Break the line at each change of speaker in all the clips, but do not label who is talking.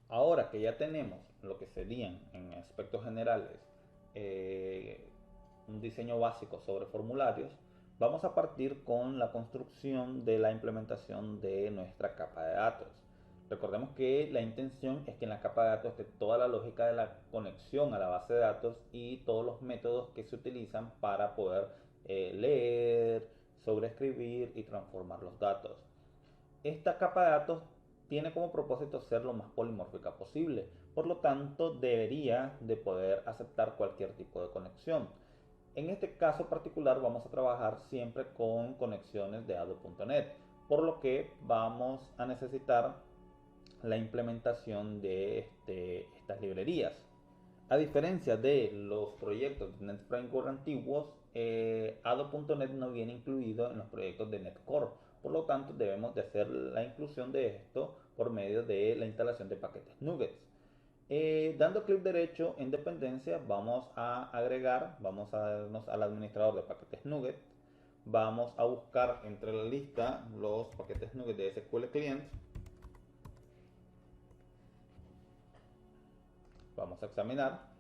Ahora que ya tenemos lo que serían en aspectos generales un diseño básico sobre formularios, vamos a partir con la construcción de la implementación de nuestra capa de datos. Recordemos que la intención es que en la capa de datos esté toda la lógica de la conexión a la base de datos y todos los métodos que se utilizan para poder leer, sobreescribir y transformar los datos. Esta capa de datos tiene como propósito ser lo más polimórfica posible, por lo tanto debería de poder aceptar cualquier tipo de conexión. En este caso particular vamos a trabajar siempre con conexiones de ADO.NET, por lo que vamos a necesitar la implementación de estas librerías. A diferencia de los proyectos de NET Framework antiguos, ADO.NET no viene incluido en los proyectos de NetCore. Por lo tanto, debemos de hacer la inclusión de esto por medio de la instalación de paquetes nuggets. Dando clic derecho en dependencia, vamos a agregar, vamos a irnos al administrador de paquetes nuggets. Vamos a buscar entre la lista los paquetes nuggets de SQL Client. Vamos a examinar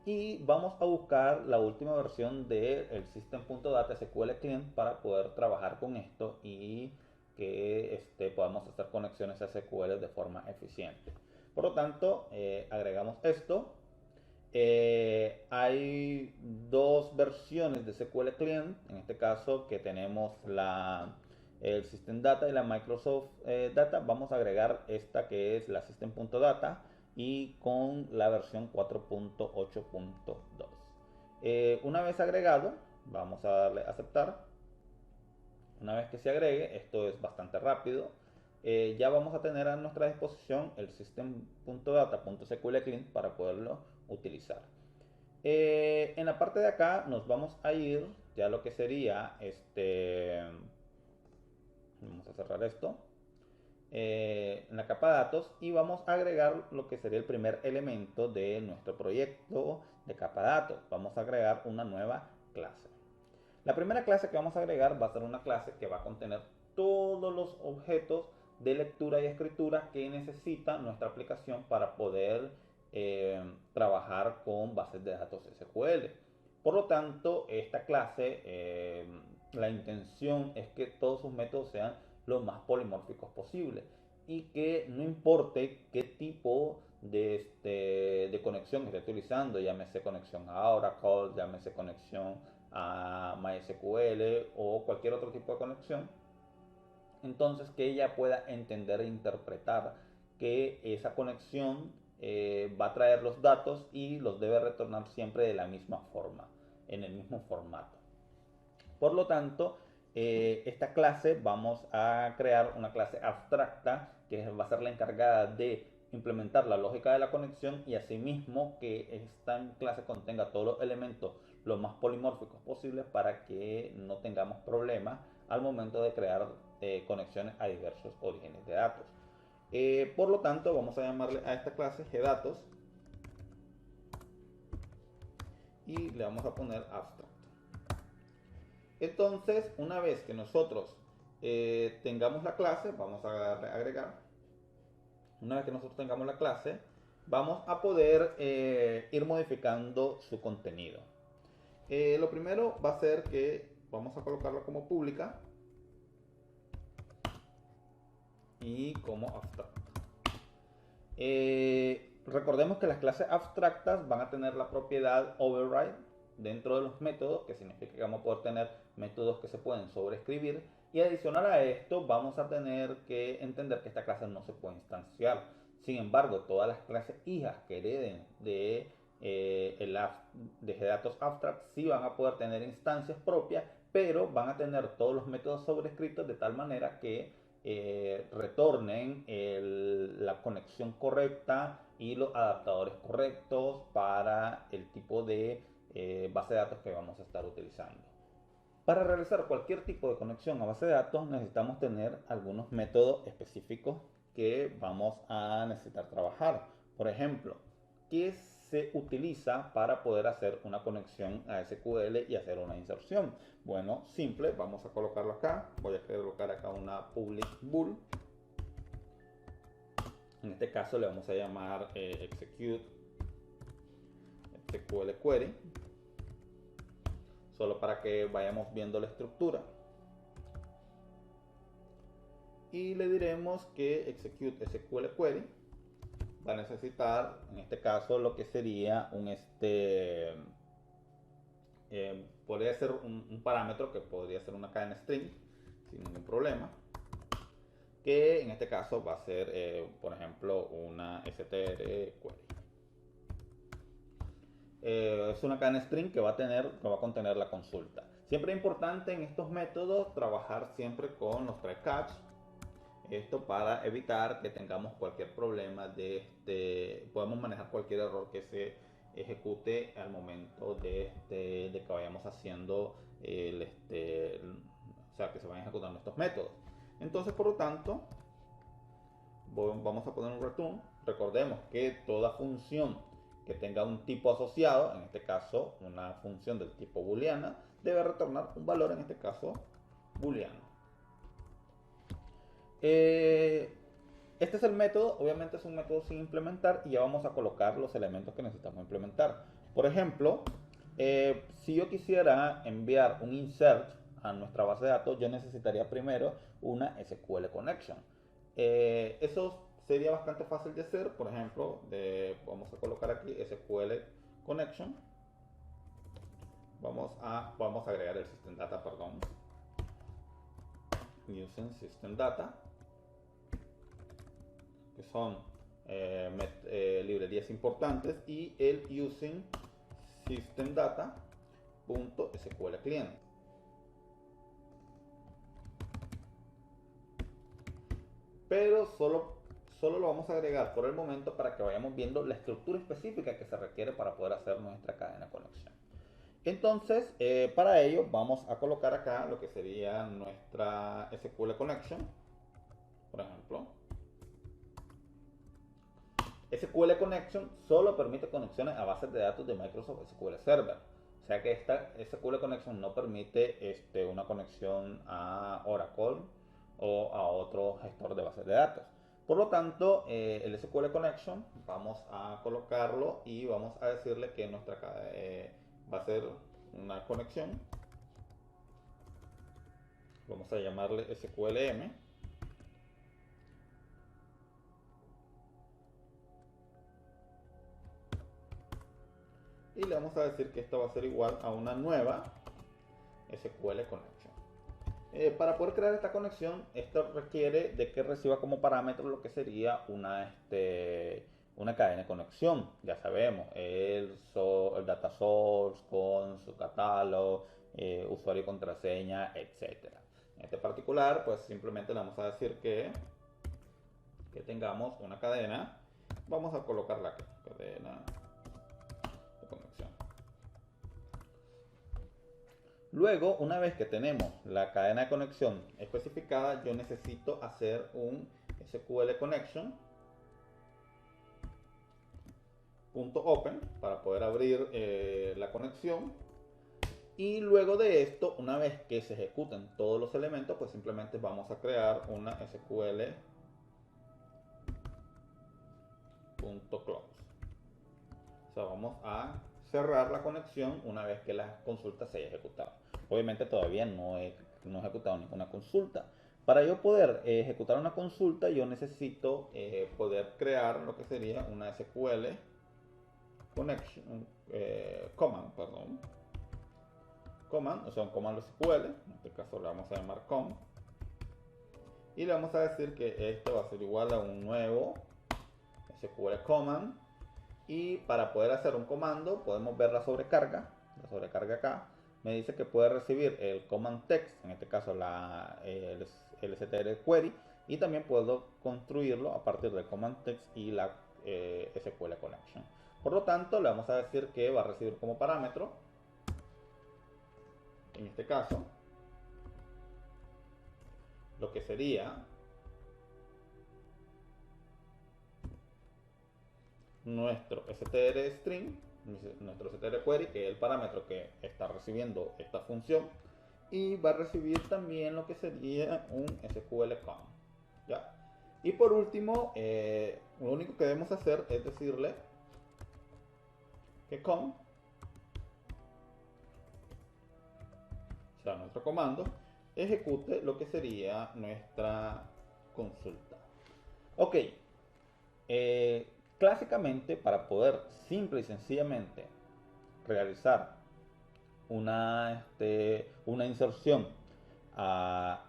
y vamos a buscar la última versión del System.data SQL Client para poder trabajar con esto y que podamos hacer conexiones a SQL de forma eficiente. Por lo tanto, agregamos esto. Hay dos versiones de SQL Client, en este caso que tenemos el System Data y la Microsoft Data. Vamos a agregar esta que es la System.data y con la versión 4.8.2. Una vez agregado, vamos a darle a aceptar. Una vez que se agregue, esto es bastante rápido, ya vamos a tener a nuestra disposición el system.data.sql client para poderlo utilizar. En la parte de acá nos vamos a ir ya lo que sería vamos a cerrar esto, en la capa de datos y vamos a agregar lo que sería el primer elemento de nuestro proyecto de capa de datos. Vamos a agregar una nueva clase. La primera clase que vamos a agregar va a ser una clase que va a contener todos los objetos de lectura y escritura que necesita nuestra aplicación para poder trabajar con bases de datos SQL. Por lo tanto, esta clase, la intención es que todos sus métodos sean lo más polimórficos posible y que no importe qué tipo de conexión esté utilizando, llámese conexión a Oracle, llámese conexión a MySQL o cualquier otro tipo de conexión, entonces que ella pueda entender e interpretar que esa conexión va a traer los datos y los debe retornar siempre de la misma forma, en el mismo formato. Por lo tanto, esta clase vamos a crear una clase abstracta que va a ser la encargada de implementar la lógica de la conexión y asimismo que esta clase contenga todos los elementos lo más polimórficos posibles para que no tengamos problemas al momento de crear conexiones a diversos orígenes de datos. Por lo tanto, vamos a llamarle a esta clase gdatos y le vamos a poner abstract. Entonces, una vez que nosotros tengamos la clase, vamos a darle a agregar. Una vez que nosotros tengamos la clase, vamos a poder ir modificando su contenido. Lo primero va a ser que vamos a colocarlo como pública y como abstract. Recordemos que las clases abstractas van a tener la propiedad override dentro de los métodos, que significa que vamos a poder tener métodos que se pueden sobreescribir. Y adicional a esto, vamos a tener que entender que esta clase no se puede instanciar. Sin embargo, todas las clases hijas que hereden de datos abstract sí van a poder tener instancias propias, pero van a tener todos los métodos sobrescritos de tal manera que retornen la conexión correcta y los adaptadores correctos para el tipo de base de datos que vamos a estar utilizando. Para realizar cualquier tipo de conexión a base de datos necesitamos tener algunos métodos específicos que vamos a necesitar trabajar. Por ejemplo, ¿qué se utiliza para poder hacer una conexión a SQL y hacer una inserción? Bueno, simple, vamos a colocarlo acá. Voy a colocar acá una public bool. En este caso le vamos a llamar execute SQL query, solo para que vayamos viendo la estructura. Y le diremos que execute SQL query va a necesitar, en este caso, lo que sería un podría ser un parámetro que podría ser una cadena string sin ningún problema, que en este caso va a ser por ejemplo una str query. Es una cadena string que va a contener la consulta. Siempre es importante en estos métodos trabajar siempre con los try catch. Esto para evitar que tengamos cualquier problema podemos manejar cualquier error que se ejecute al momento de que vayamos haciendo o sea, que se vayan ejecutando estos métodos. Entonces, por lo tanto, vamos a poner un return. Recordemos que toda función que tenga un tipo asociado, en este caso una función del tipo booleana, debe retornar un valor, en este caso booleano. Este es el método, obviamente es un método sin implementar y ya vamos a colocar los elementos que necesitamos implementar. Por ejemplo, si yo quisiera enviar un insert a nuestra base de datos, yo necesitaría primero una SQL connection. Eso sería bastante fácil de hacer. Por ejemplo, vamos a colocar aquí SQL connection. Vamos a agregar el system data, perdón. Using system data, que son librerías importantes, y el using system data.sql client. Pero solo lo vamos a agregar por el momento para que vayamos viendo la estructura específica que se requiere para poder hacer nuestra cadena de conexión. Entonces, para ello vamos a colocar acá lo que sería nuestra SQL connection, por ejemplo. SQL Connection solo permite conexiones a bases de datos de Microsoft SQL Server. O sea que esta SQL Connection no permite una conexión a Oracle o a otro gestor de bases de datos. Por lo tanto, el SQL Connection vamos a colocarlo y vamos a decirle que nuestra va a ser una conexión. Vamos a llamarle SQLM. Y le vamos a decir que esto va a ser igual a una nueva SQL Connection. Para poder crear esta conexión, esto requiere de que reciba como parámetro lo que sería una cadena de conexión. Ya sabemos, el data source con su catálogo, usuario y contraseña, etc. En este particular, pues simplemente le vamos a decir que tengamos una cadena. Vamos a colocar la cadena de conexión. Luego, una vez que tenemos la cadena de conexión especificada, yo necesito hacer un SQL connection .open para poder abrir la conexión. Y luego de esto, una vez que se ejecuten todos los elementos, pues simplemente vamos a crear una SQL .close. O sea, vamos a cerrar la conexión una vez que la consulta se haya ejecutado. Obviamente todavía no he ejecutado ninguna consulta. Para yo poder ejecutar una consulta, yo necesito poder crear lo que sería una SQL connection command, command, o sea, un comando SQL. En este caso le vamos a llamar com, y le vamos a decir que este va a ser igual a un nuevo SQL command. Y para poder hacer un comando podemos ver la sobrecarga acá. Me dice que puede recibir el command text, en este caso el str query, y también puedo construirlo a partir del command text y la SQL connection. Por lo tanto, le vamos a decir que va a recibir como parámetro, en este caso, lo que sería nuestro str string, nuestro str query, que es el parámetro que está recibiendo esta función, y va a recibir también lo que sería un SQL com. ¿Ya? Y por último, lo único que debemos hacer es decirle que con, o sea, nuestro comando, ejecute lo que sería nuestra consulta. Ok, clásicamente para poder simple y sencillamente realizar una inserción a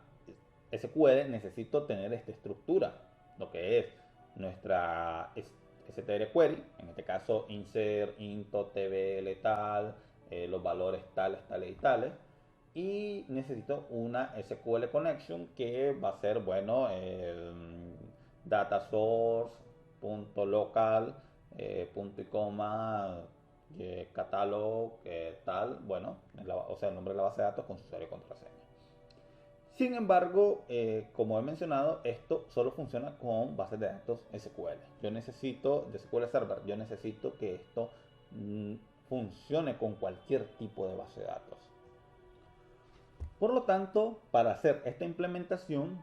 SQL, necesito tener esta estructura, lo que es nuestra str query, en este caso insert, into, tbl tal, los valores tales, tales y tales, y necesito una SQL connection que va a ser, bueno, data source, punto local, punto y coma, catalog, tal, bueno, o sea, el nombre de la base de datos con su usuario y contraseña. Sin embargo, como he mencionado, esto solo funciona con bases de datos SQL. Yo necesito, de SQL Server, yo necesito que esto funcione con cualquier tipo de base de datos. Por lo tanto, para hacer esta implementación,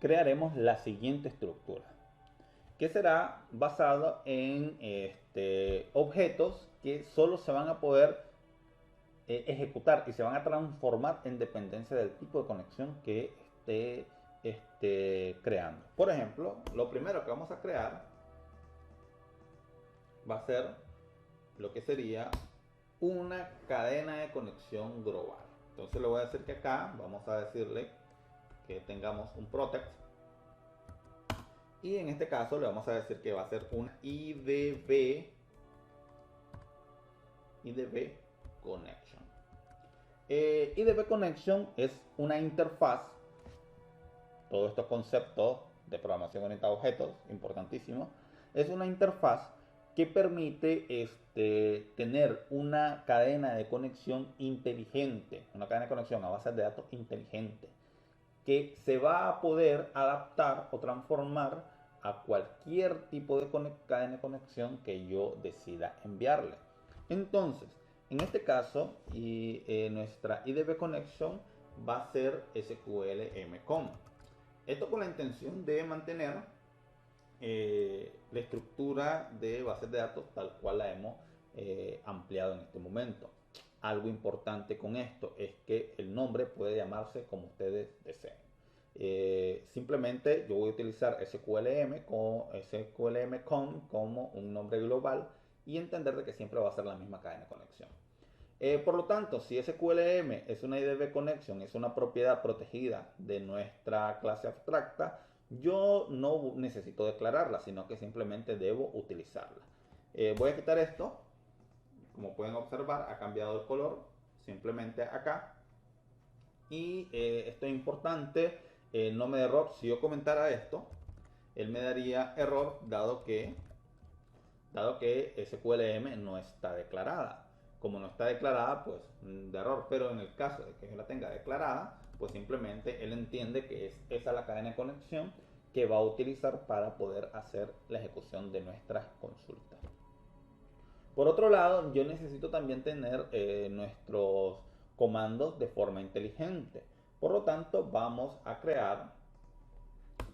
crearemos la siguiente estructura, que será basada en objetos que solo se van a poder ejecutar y se van a transformar en dependencia del tipo de conexión que esté creando. Por ejemplo, lo primero que vamos a crear va a ser lo que sería una cadena de conexión global. Entonces le voy a decir que acá vamos a decirle que tengamos un protect, y en este caso le vamos a decir que va a ser una IDB connection. IDB connection es una interfaz. Todos estos conceptos de programación orientada a objetos, importantísimo, es una interfaz que permite tener una cadena de conexión inteligente, una cadena de conexión a bases de datos inteligente, que se va a poder adaptar o transformar a cualquier tipo de cadena de conexión que yo decida enviarle. Entonces, en este caso, nuestra IDB connection va a ser SQL mcon. Esto con la intención de mantener la estructura de bases de datos tal cual la hemos ampliado en este momento. Algo importante con esto es que el nombre puede llamarse como ustedes deseen. Simplemente yo voy a utilizar SQLM con como un nombre global y entender de que siempre va a ser la misma cadena de conexión. Por lo tanto, si SQLM es una IDB connection, es una propiedad protegida de nuestra clase abstracta, yo no necesito declararla, sino que simplemente debo utilizarla. Voy a quitar esto. Como pueden observar, ha cambiado el color simplemente acá. Y esto es importante, no me da error. Si yo comentara esto, él me daría error dado que SQLM no está declarada. Como no está declarada, pues de error. Pero en el caso de que yo la tenga declarada, pues simplemente él entiende que es esa la cadena de conexión que va a utilizar para poder hacer la ejecución de nuestras consultas. Por otro lado, yo necesito también tener nuestros comandos de forma inteligente. Por lo tanto, vamos a crear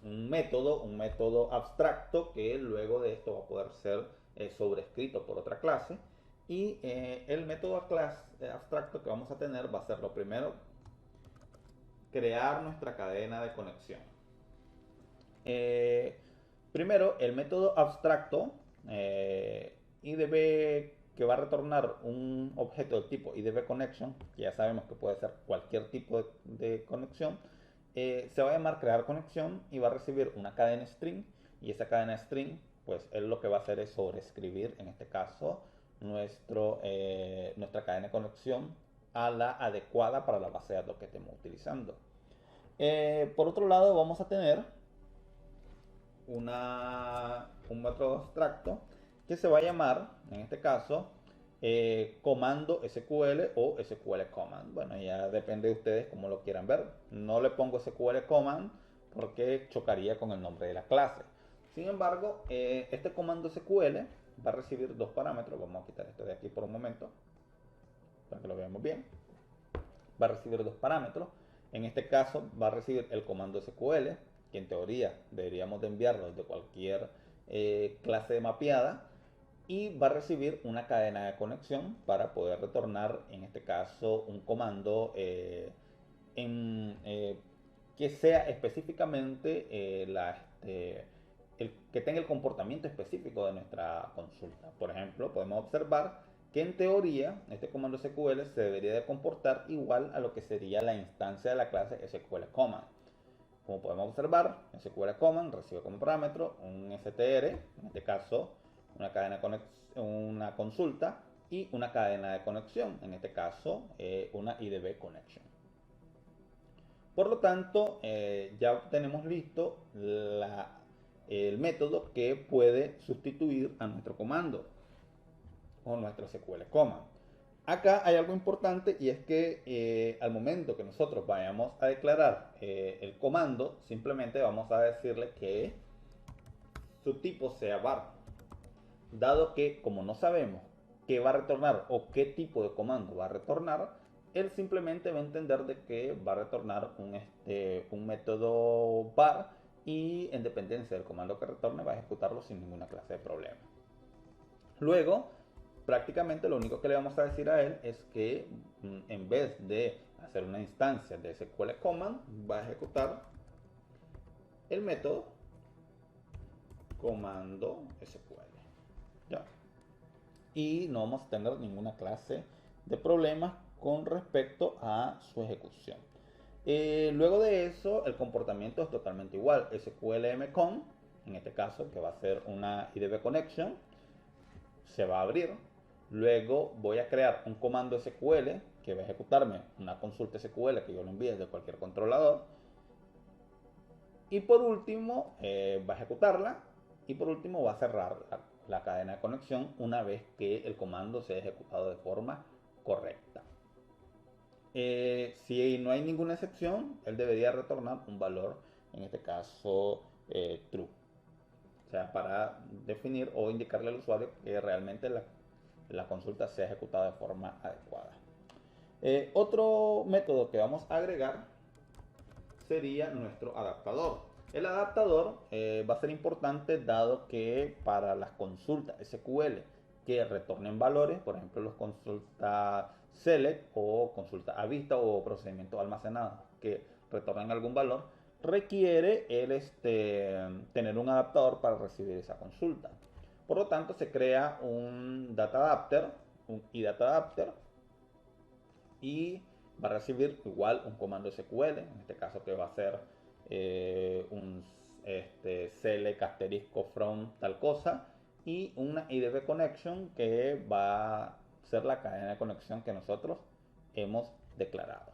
un método abstracto que luego de esto va a poder ser sobrescrito por otra clase. Y el método abstracto que vamos a tener va a ser lo primero, crear nuestra cadena de conexión. Primero, el método abstracto IDB, que va a retornar un objeto del tipo IDB connection, que ya sabemos que puede ser cualquier tipo de conexión, se va a llamar crear conexión y va a recibir una cadena string, y esa cadena string, pues él lo que va a hacer es sobreescribir, en este caso, nuestra cadena de conexión a la adecuada para la base de datos que estemos utilizando. Por otro lado, vamos a tener un método abstracto que se va a llamar, en este caso, comando SQL o SQL command. Bueno, ya depende de ustedes cómo lo quieran ver. No le pongo SQL command porque chocaría con el nombre de la clase. Sin embargo, este comando SQL va a recibir dos parámetros. Vamos a quitar esto de aquí por un momento para que lo veamos bien. Va a recibir dos parámetros. En este caso va a recibir el comando SQL que en teoría deberíamos de enviarlo desde cualquier clase mapeada, y va a recibir una cadena de conexión para poder retornar, en este caso, un comando que sea específicamente el que tenga el comportamiento específico de nuestra consulta. Por ejemplo, podemos observar que en teoría este comando SQL se debería de comportar igual a lo que sería la instancia de la clase SQL Command. Como podemos observar, SQL Command recibe como parámetro un str, en este caso una consulta, y una cadena de conexión, en este caso una IDB connection. Por lo tanto, ya tenemos listo el método que puede sustituir a nuestro comando o nuestro SQL Command. Acá hay algo importante, y es que al momento que nosotros vayamos a declarar el comando, simplemente vamos a decirle que su tipo sea var, dado que como no sabemos qué va a retornar o qué tipo de comando va a retornar, él simplemente va a entender de que va a retornar un método var, y en dependencia del comando que retorne va a ejecutarlo sin ninguna clase de problema. Luego, prácticamente lo único que le vamos a decir a él es que en vez de hacer una instancia de SQL Command, va a ejecutar el método comando SQL. ¿Ya? Y no vamos a tener ninguna clase de problemas con respecto a su ejecución. Luego de eso, el comportamiento es totalmente igual. SQLMCON, en este caso, que va a ser una IDB connection, se va a abrir. Luego voy a crear un comando SQL que va a ejecutarme una consulta SQL que yo le envíe de cualquier controlador. Y por último, va a ejecutarla. Y por último, va a cerrar la cadena de conexión una vez que el comando sea ejecutado de forma correcta. Si no hay ninguna excepción, él debería retornar un valor, en este caso true. O sea, para definir o indicarle al usuario que realmente la consulta sea ejecutada de forma adecuada. Otro método que vamos a agregar sería nuestro adaptador. El adaptador va a ser importante, dado que para las consultas SQL que retornen valores, por ejemplo los consultas select o consulta a vista o procedimiento almacenado que retornen algún valor, requiere tener un adaptador para recibir esa consulta. Por lo tanto, se crea un data adapter, un idata adapter, y va a recibir igual un comando SQL, en este caso que va a ser un select asterisco from tal cosa, y una IDB connection que va a ser la cadena de conexión que nosotros hemos declarado.